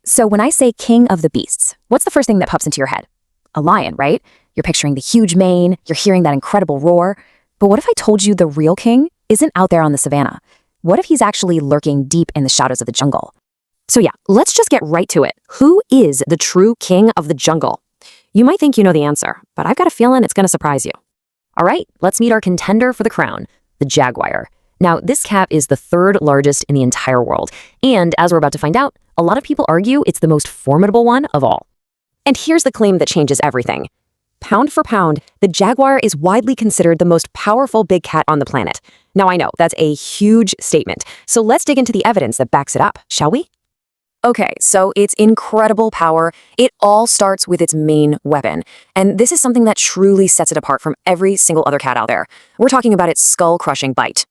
So when I say king of the beasts, what's the first thing that pops into your head? A lion, right? You're picturing the huge mane, you're hearing that incredible roar. But what if I told you the real king isn't out there on the savannah? What if he's actually lurking deep in the shadows of the jungle? So yeah, let's just get right to it. Who is the true king of the jungle? You might think you know the answer, but I've got a feeling it's going to surprise you. All right, let's meet our contender for the crown, the Jaguar. Now, this cat is the third largest in the entire world, and as we're about to find out, a lot of people argue it's the most formidable one of all. And here's the claim that changes everything. Pound for pound, the Jaguar is widely considered the most powerful big cat on the planet. Now, I know, that's a huge statement, so let's dig into the evidence that backs it up, shall we? Okay, so its incredible power, it all starts with its main weapon. And this is something that truly sets it apart from every single other cat out there. We're talking about its skull-crushing bite.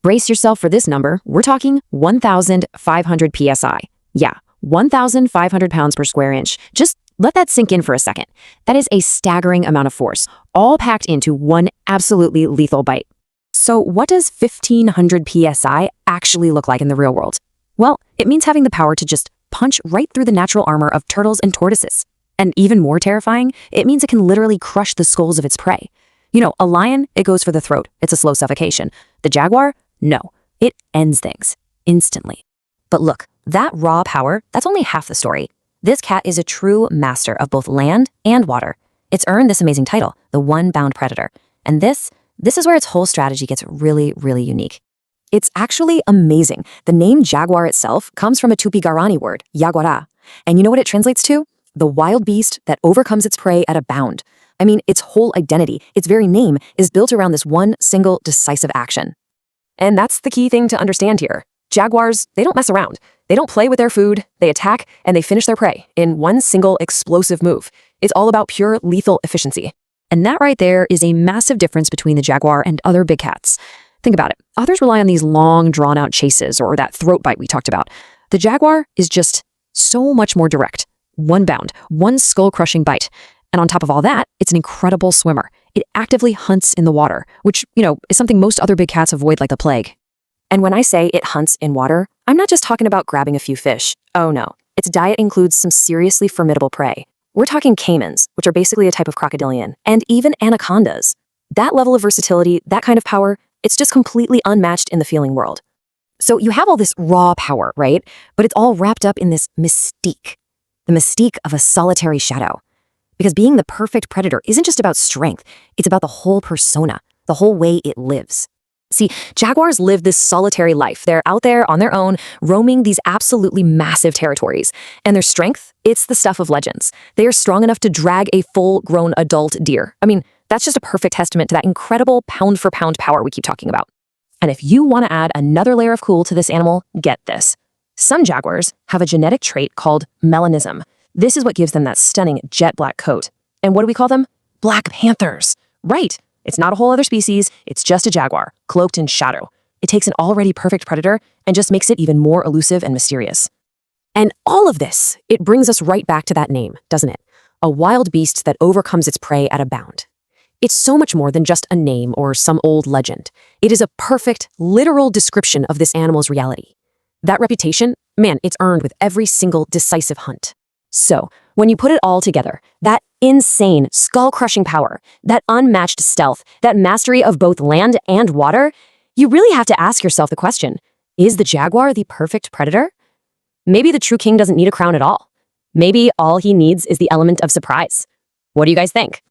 Brace yourself for this number. We're talking 1,500 psi. Yeah, 1,500 pounds per square inch. Just let that sink in for a second. That is a staggering amount of force, all packed into one absolutely lethal bite. So what does 1,500 psi actually look like in the real world? Well, it means having the power to just punch right through the natural armor of turtles and tortoises. And even more terrifying, it means it can literally crush the skulls of its prey. You know, a lion, it goes for the throat. It's a slow suffocation. The Jaguar, no, it ends things instantly. But look, that raw power, that's only half the story. This cat is a true master of both land and water. It's earned this amazing title, the one-bound predator. And this is where its whole strategy gets really, really unique. It's actually amazing. The name Jaguar itself comes from a Tupi-Guarani word, Jaguara. And you know what it translates to? The wild beast that overcomes its prey at a bound. I mean, its whole identity, its very name, is built around this one single decisive action. And that's the key thing to understand here. Jaguars, they don't mess around. They don't play with their food, they attack, and they finish their prey in one single explosive move. It's all about pure lethal efficiency. And that right there is a massive difference between the Jaguar and other big cats. Think about it. Others rely on these long, drawn-out chases or that throat bite we talked about. The Jaguar is just so much more direct. One bound, one skull-crushing bite. And on top of all that, it's an incredible swimmer. It actively hunts in the water, which, is something most other big cats avoid like the plague. And when I say it hunts in water, I'm not just talking about grabbing a few fish. Oh no, its diet includes some seriously formidable prey. We're talking caimans, which are basically a type of crocodilian, and even anacondas. That level of versatility, that kind of power, it's just completely unmatched in the feeling world. So you have all this raw power, right? But it's all wrapped up in this mystique. The mystique of a solitary shadow. Because being the perfect predator isn't just about strength, it's about the whole persona, the whole way it lives. See, Jaguars live this solitary life. They're out there on their own, roaming these absolutely massive territories. And their strength, it's the stuff of legends. They are strong enough to drag a full-grown adult deer. I mean, that's just a perfect testament to that incredible pound-for-pound power we keep talking about. And if you want to add another layer of cool to this animal, get this. Some Jaguars have a genetic trait called melanism. This is what gives them that stunning jet black coat. And what do we call them? Black panthers. Right. It's not a whole other species, it's just a Jaguar, cloaked in shadow. It takes an already perfect predator and just makes it even more elusive and mysterious. And all of this, it brings us right back to that name, doesn't it? A wild beast that overcomes its prey at a bound. It's so much more than just a name or some old legend. It is a perfect, literal description of this animal's reality. That reputation, man, it's earned with every single decisive hunt. So, when you put it all together, that insane, skull-crushing power, that unmatched stealth, that mastery of both land and water, you really have to ask yourself the question, is the Jaguar the perfect predator? Maybe the true king doesn't need a crown at all. Maybe all he needs is the element of surprise. What do you guys think?